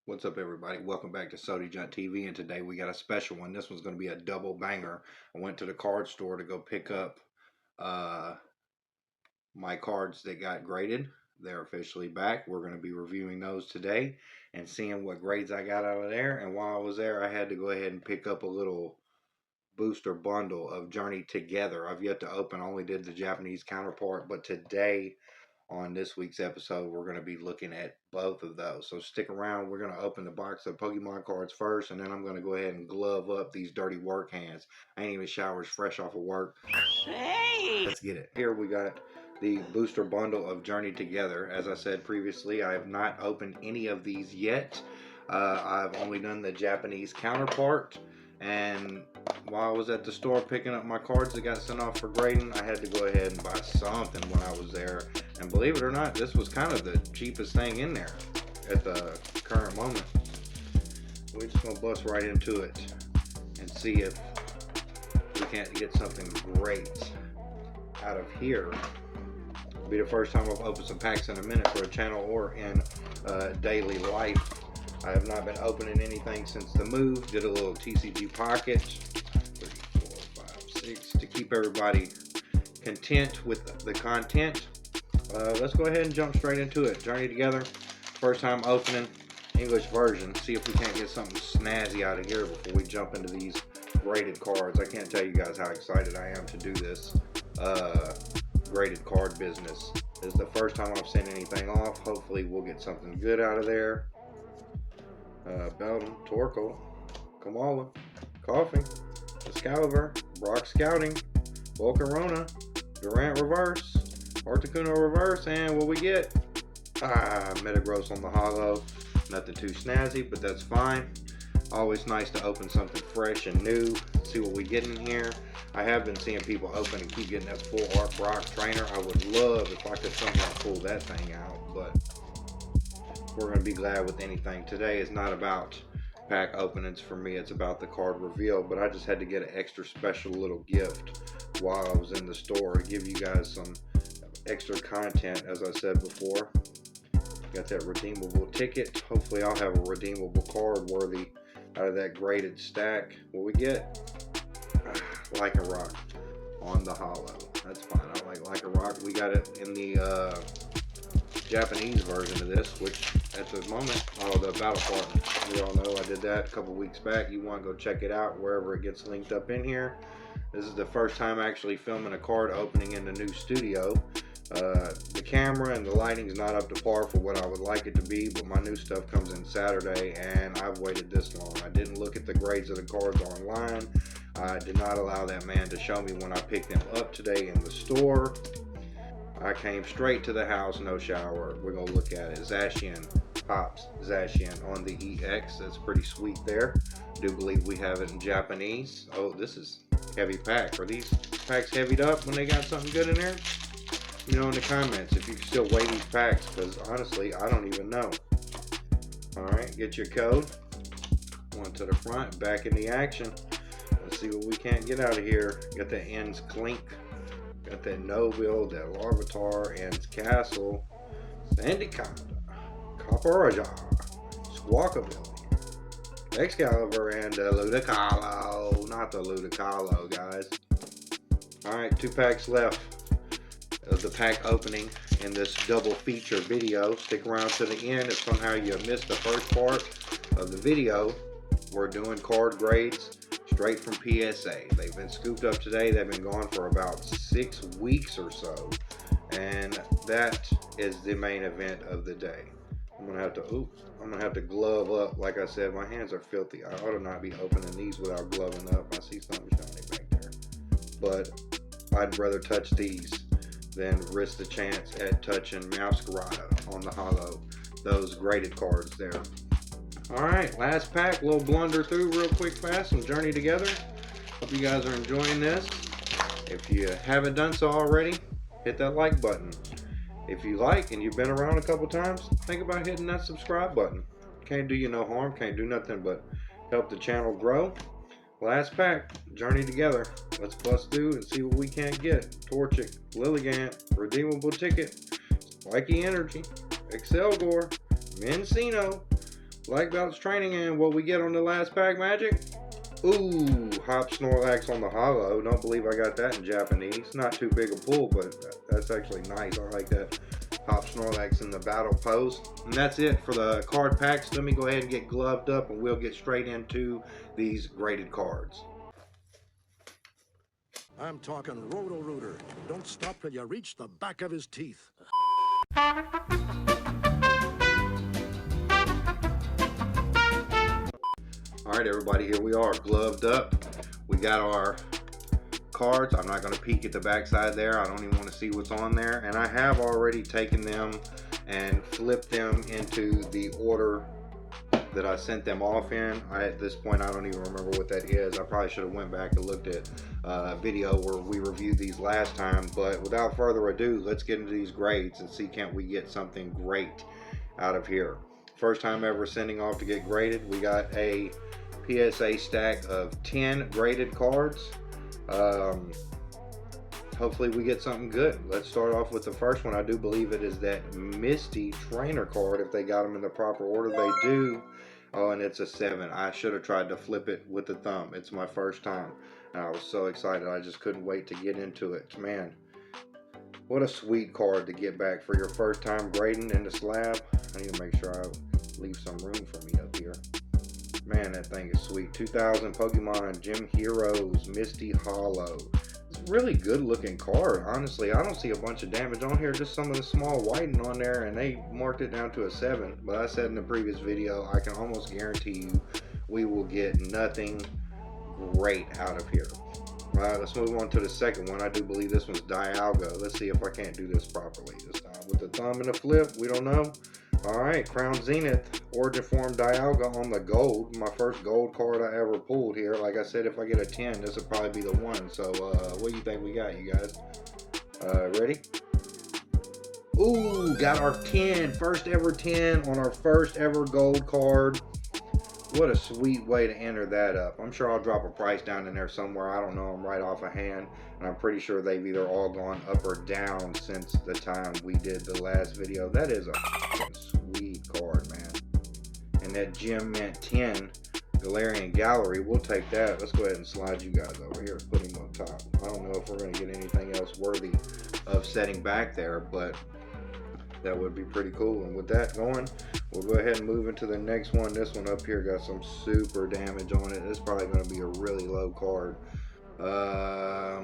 What's up, everybody? Welcome back to SodyJunt TV, and today we got a special one. This one's going to be a double banger. I went to the card store to go pick up my cards that got graded. They're officially back. We're going to be reviewing those today and seeing what grades I got out of there. And while I was there, I had to go ahead and pick up a little booster bundle of Journey Together. I've yet to open, only did the Japanese counterpart, but today on this week's episode, we're going to be looking at both of those. So stick around. We're going to open the box of Pokemon cards first, and then I'm going to go ahead and glove up these dirty work hands. I ain't even showered, fresh off of work. Hey! Let's get it. Here we got the booster bundle of Journey Together. As I said previously, I have not opened any of these yet. I've only done the Japanese counterpart. And while I was at the store picking up my cards that got sent off for grading, I had to go ahead and buy something when I was there. And believe it or not, this was kind of the cheapest thing in there at the current moment. We're just going to bust right into it and see if we can't get something great out of here. It'll be the first time I've opened some packs in a minute for a channel or in daily life. I have not been opening anything since the move. Did a little TCG pocket, 3, 4, 5, 6, to keep everybody content with the content. Let's go ahead and jump straight into it. Journey Together, first time opening, English version. See if we can't get something snazzy out of here before we jump into these graded cards. I can't tell you guys how excited I am to do this graded card business. This is the first time I've sent anything off. Hopefully we'll get something good out of there. Beldum, Torkoal, Kamala, Coffee, Excalibur, Brock Scouting, Volcarona, Durant Reverse, Articuno Reverse, and what we get? Metagross on the holo. Nothing too snazzy, but that's fine. Always nice to open something fresh and new. See what we get in here. I have been seeing people open and keep getting that full art Brock trainer. I would love if I could somehow pull that thing out, but we're going to be glad with anything. Today is not about pack openings for me. It's about the card reveal, but I just had to get an extra special little gift while I was in the store to give you guys some extra content, as I said before. Got that redeemable ticket. Hopefully I'll have a redeemable card worthy out of that graded stack. What we get? Like a Rock on the holo. That's fine. I like a Rock. We got it in the Japanese version of this, which at the moment, the battle partner. You all know I did that a couple weeks back. You want to go check it out wherever it gets linked up in here. This is the first time actually filming a card opening in the new studio. The camera and the lighting is not up to par for what I would like it to be, but my new stuff comes in Saturday, and I've waited this long. I didn't look at the grades of the cards online. I did not allow that man to show me when I picked them up today in the store. I came straight to the house, no shower. We're going to look at it. Zacian, Pops Zacian on the EX. That's pretty sweet there. Do believe we have it in Japanese. Oh, this is heavy pack. Are these packs heavied up when they got something good in there? Let me know in the comments if you can still weigh these packs, because honestly, I don't even know. Alright, get your code. One to the front, back in the action. Let's see what we can't get out of here. Got the ends clink. Got that Nobil, that Larvitar, Ends Castle, Sandaconda, Copperaja, Squawkabilly, Excalibur, and Ludicolo. Not the Ludicolo, guys. Alright, 2 packs left of the pack opening in this double feature video. Stick around to the end if somehow you missed the first part of the video. We're doing card grades straight from PSA. They've been scooped up today. They've been gone for about 6 weeks or so, and that is the main event of the day. I'm gonna have to glove up. Like I said, my hands are filthy. I ought to not be opening these without gloving up. I see something shiny back there, but I'd rather touch these than risk the chance at touching Masquerada on the holo. Those graded cards there. Alright, last pack. Little blunder through real quick fast. Some Journey Together. Hope you guys are enjoying this. If you haven't done so already, hit that like button. If you like and you've been around a couple times, think about hitting that subscribe button. Can't do you no harm. Can't do nothing but help the channel grow. Last pack. Journey Together. Let's bust through and see what we can't get. Torchic, Lilligant, redeemable ticket, Spiky Energy, Excelgor, Mencino, Like Belts Training, and what we get on the last pack, Magic? Ooh, Hop Snorlax on the holo. Don't believe I got that in Japanese. Not too big a pull, but that's actually nice. I like that Hop Snorlax in the battle pose. And that's it for the card packs. Let me go ahead and get gloved up, and we'll get straight into these graded cards. I'm talking Roto-Rooter. Don't stop till you reach the back of his teeth. Alright everybody, here we are, gloved up. We got our cards. I'm not going to peek at the back side there. I don't even want to see what's on there. And I have already taken them and flipped them into the order that I sent them off in. At this point, I don't even remember what that is. I probably should have went back and looked at a video where we reviewed these last time. But without further ado, let's get into these grades and see can't we get something great out of here. First time ever sending off to get graded. We got a PSA stack of 10 graded cards. Hopefully we get something good. Let's start off with the first one. I do believe it is that Misty trainer card. If they got them in the proper order, they do. Oh, and it's a 7. I should have tried to flip it with the thumb. It's my first time, and I was so excited. I just couldn't wait to get into it. Man, what a sweet card to get back for your first time grading in the slab. I need to make sure I leave some room for me up here. Man, that thing is sweet. 2000 Pokemon Gym Heroes Misty Holo. It's a really good looking card, honestly. I don't see a bunch of damage on here, just some of the small whiting on there, and they marked it down to a 7. But I said in the previous video, I can almost guarantee you we will get nothing great out of here. Alright, let's move on to the second one. I do believe this one's Dialga. Let's see if I can't do this properly this time. With the thumb and the flip, we don't know. Alright, Crown Zenith, Origin Form Dialga on the gold. My first gold card I ever pulled here. Like I said, if I get a 10, this would probably be the one. So, what do you think we got, you guys? Ready? Ooh, got our 10. First ever 10 on our first ever gold card. What a sweet way to enter that up. I'm sure I'll drop a price down in there somewhere. I don't know them right off a hand. And I'm pretty sure they've either all gone up or down since the time we did the last video. That is a sweet card, man. And that Gem Mint 10 Galarian Gallery, we'll take that. Let's go ahead and slide you guys over here. Put him on top. I don't know if we're going to get anything else worthy of setting back there, but that would be pretty cool. And with that going, we'll go ahead and move into the next one. This one up here got some super damage on it. It's probably going to be a really low card. I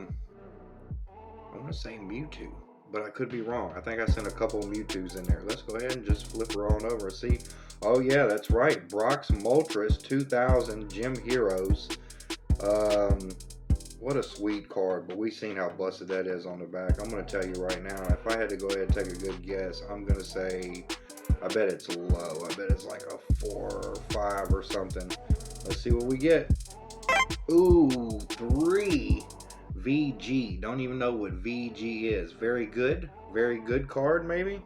want to say Mewtwo, but I could be wrong. I think I sent a couple of Mewtwo's in there. Let's go ahead and just flip her on over and see. Oh yeah, that's right. Brock's Moltres 2000 Gym Heroes. What a sweet card, but we've seen how busted that is on the back. I'm going to tell you right now, if I had to go ahead and take a good guess, I'm going to say, I bet it's low. I bet it's like a 4 or 5 or something. Let's see what we get. Ooh, 3 VG. Don't even know what VG is. Very good card maybe.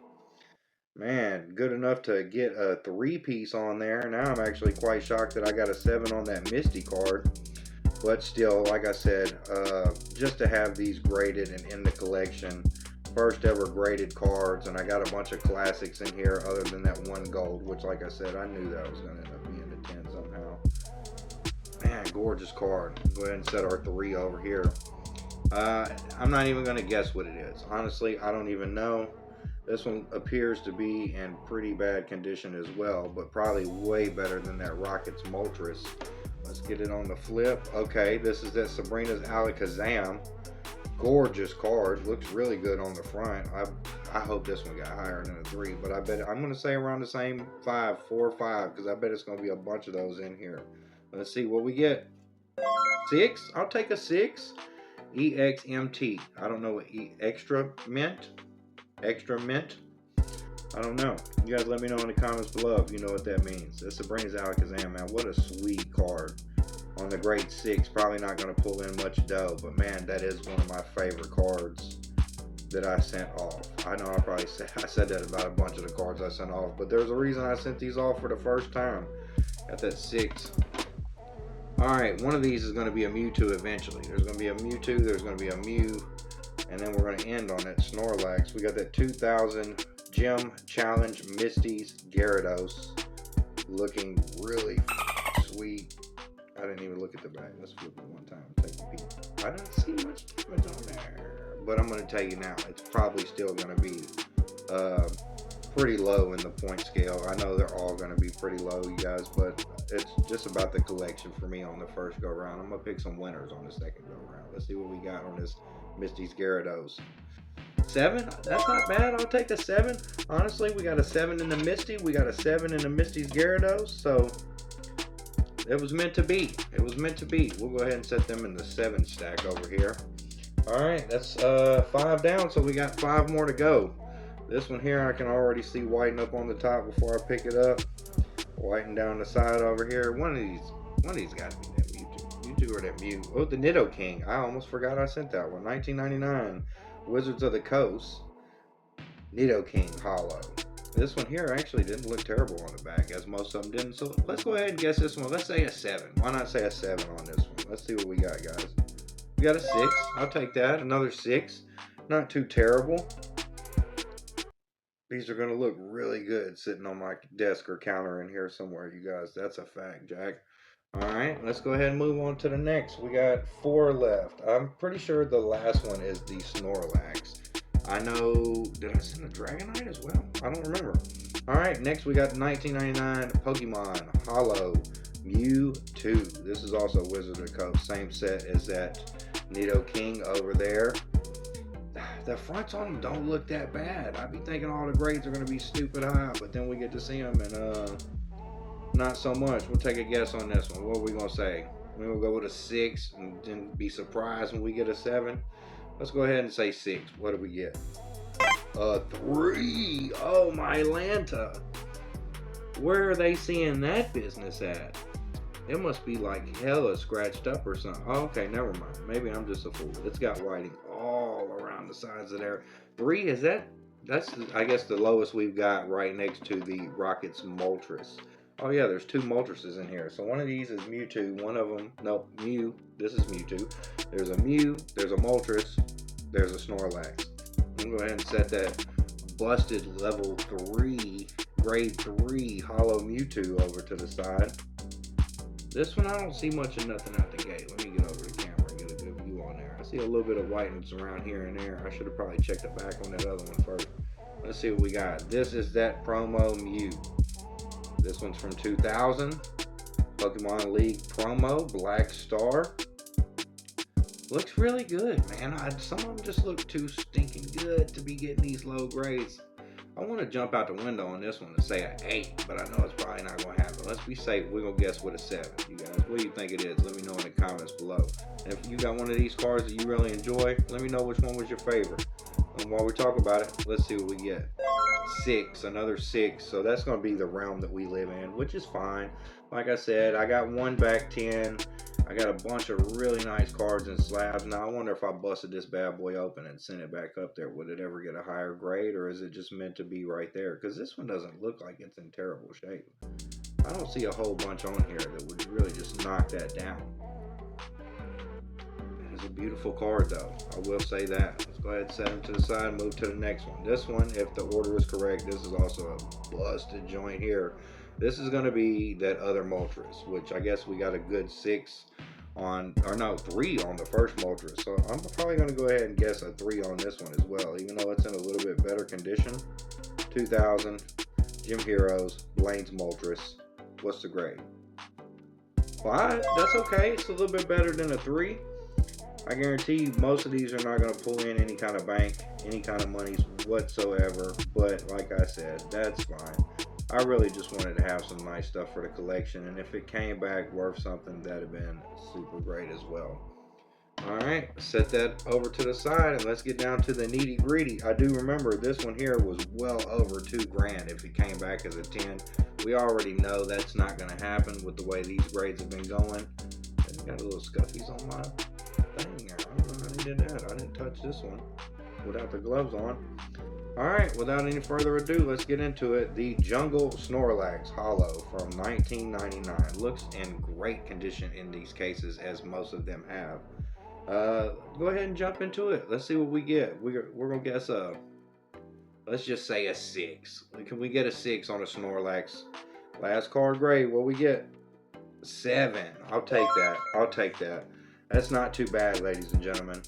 Man, good enough to get a 3-piece on there. Now I'm actually quite shocked that I got a 7 on that Misty card. But still, like I said, just to have these graded and in the collection, first ever graded cards, and I got a bunch of classics in here other than that one gold, which like I said, I knew that was going to end up being a 10 somehow. Man, gorgeous card. Go ahead and set our 3 over here. I'm not even going to guess what it is. Honestly, I don't even know. This one appears to be in pretty bad condition as well, but probably way better than that Rocket's Moltres. Let's get it on the flip. Okay, this is that Sabrina's Alakazam. Gorgeous card. Looks really good on the front. I hope this one got higher than a 3, but I bet I'm going to say around the same 5, 4 or 5, because I bet it's going to be a bunch of those in here. Let's see what we get. 6? I'll take a 6. EXMT. I don't know what Extra Mint. I don't know. You guys let me know in the comments below if you know what that means. That's Sabrina's Alakazam, man. What a sweet card. On the grade 6, probably not going to pull in much dough, but man, that is one of my favorite cards that I sent off. I know I said that about a bunch of the cards I sent off, but there's a reason I sent these off for the first time. Got that 6. Alright, one of these is going to be a Mewtwo eventually. There's going to be a Mewtwo, there's going to be a Mew, and then we're going to end on that Snorlax. We got that 2000 Gym Challenge Misty's Gyarados. looking really sweet. I didn't even look at the back. Let's flip it one time. Take a peek. I don't see much damage on there, but I'm going to tell you now, it's probably still going to be pretty low in the point scale. I know they're all going to be pretty low, you guys, but it's just about the collection for me on the first go round. I'm going to pick some winners on the second go round. Let's see what we got on this Misty's Gyarados. 7? That's not bad. I'll take a 7. Honestly, we got a 7 in the Misty. We got a 7 in the Misty's Gyarados. So it was meant to be. It was meant to be. We'll go ahead and set them in the 7 stack over here. Alright, that's 5 down, so we got 5 more to go. This one here I can already see whiten up on the top before I pick it up. Whiten down the side over here. One of these got to be that Mewtwo or that Mew. Oh, the Nidoking. I almost forgot I sent that one. 1999. Wizards of the Coast. Nidoking Hollow. This one here actually didn't look terrible on the back, as most of them didn't. So let's go ahead and guess this one. Let's say a 7. Why not say a 7 on this one? Let's see what we got, guys. We got a 6. I'll take that. Another 6. Not too terrible. These are going to look really good sitting on my desk or counter in here somewhere, you guys. That's a fact, Jack. Alright, let's go ahead and move on to the next. We got 4 left. I'm pretty sure the last one is the Snorlax. I know, did I send a Dragonite as well? I don't remember. Alright, next we got 1999 Pokemon Hollow Mewtwo. This is also Wizard of the Coast. Same set as that Nidoking over there. The fronts on them don't look that bad. I'd be thinking all the grades are going to be stupid high, but then we get to see them and not so much. We'll take a guess on this one. What are we going to say? We'll go with a 6 and then be surprised when we get a 7. Let's go ahead and say 6. What do we get? A 3. Oh, my Lanta. Where are they seeing that business at? It must be like hella scratched up or something. Oh, okay, never mind. Maybe I'm just a fool. It's got whiting all around the sides of there. 3, is that? That's, I guess, the lowest we've got right next to the Rocket's Moltres. Oh, yeah, there's 2 Moltreses in here. So one of these is Mewtwo. One of them, nope, Mew. This is Mewtwo. There's a Mew. There's a Moltres. There's a Snorlax. I'm going to go ahead and set that busted level 3, grade 3 Hollow Mewtwo over to the side. This one, I don't see much of nothing out the gate. Let me get over the camera and get a good view on there. I see a little bit of whiteness around here and there. I should have probably checked the back on that other one first. Let's see what we got. This is that promo Mew. This one's from 2000. Pokemon League promo, Black Star. Looks really good, man. Some of them just look too stinking good to be getting these low grades. I want to jump out the window on this one and say an 8, but I know it's probably not going to happen. Let's be safe. We're going to guess with a 7. You guys, what do you think it is? Let me know in the comments below. And if you got one of these cards that you really enjoy, let me know which one was your favorite. And while we talk about it, let's see what we get. 6, another 6. So that's going to be the realm that we live in, which is fine. Like I said, I got one back 10. I got a bunch of really nice cards and slabs. Now, I wonder if I busted this bad boy open and sent it back up there, would it ever get a higher grade, or is it just meant to be right there? Because this one doesn't look like it's in terrible shape. I don't see a whole bunch on here that would really just knock that down. It's a beautiful card, though. I will say that. Let's go ahead and set him to the side and move to the next one. This one, if the order is correct, this is also a busted joint here. This is going to be that other Moltres, which I guess we got a good 6 on, or no, 3 on the first Moltres. So I'm probably going to go ahead and guess a 3 on this one as well, even though it's in a little bit better condition. 2000, Gym Heroes, Blaine's Moltres. What's the grade? 5? That's okay. It's a little bit better than a 3. I guarantee you most of these are not going to pull in any kind of bank, any kind of monies whatsoever. But like I said, that's fine. I really just wanted to have some nice stuff for the collection, and if it came back worth something, that'd have been super great as well. Alright, set that over to the side, and let's get down to the nitty gritty. I do remember this one here was well over $2,000 if it came back as a 10. We already know that's not going to happen with the way these grades have been going. I got a little scuffies on my thing there. I don't know how they did that. I didn't touch this one without the gloves on. Alright, without any further ado, let's get into it. The Jungle Snorlax Hollow from 1999. Looks in great condition in these cases, as most of them have. Go ahead and jump into it. Let's see what we get. We're going to guess let's just say a 6. Can we get a 6 on a Snorlax? Last card grade, what we get? 7. I'll take that. I'll take that. That's not too bad, ladies and gentlemen.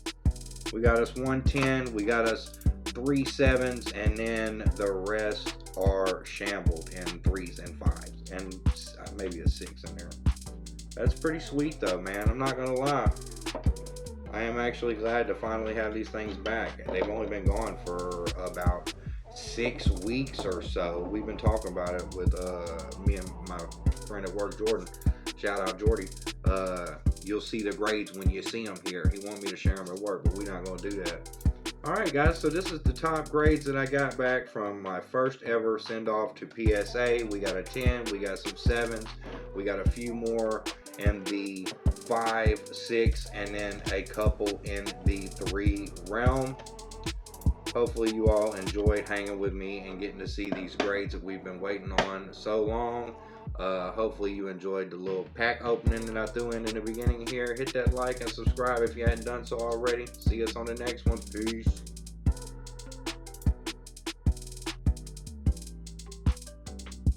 We got us 110. We got us 3 7s, and then the rest are shambled in 3s and 5s, and maybe a 6 in there. That's pretty sweet though, man. I'm not gonna lie. I am actually glad to finally have these things back. They've only been gone for about 6 weeks or so. We've been talking about it with me and my friend at work, Jordan. Shout out Jordy. You'll see the grades when you see them here. He wanted me to share them at work, but we're not going to do that. Alright guys, so this is the top grades that I got back from my first ever send off to PSA. We got a 10, we got some 7s, we got a few more in the 5, 6, and then a couple in the 3 realm. Hopefully you all enjoyed hanging with me and getting to see these grades that we've been waiting on so long. Hopefully you enjoyed the little pack opening that I threw in the beginning here. Hit that like and subscribe if you hadn't done so already. See us on the next one. Peace.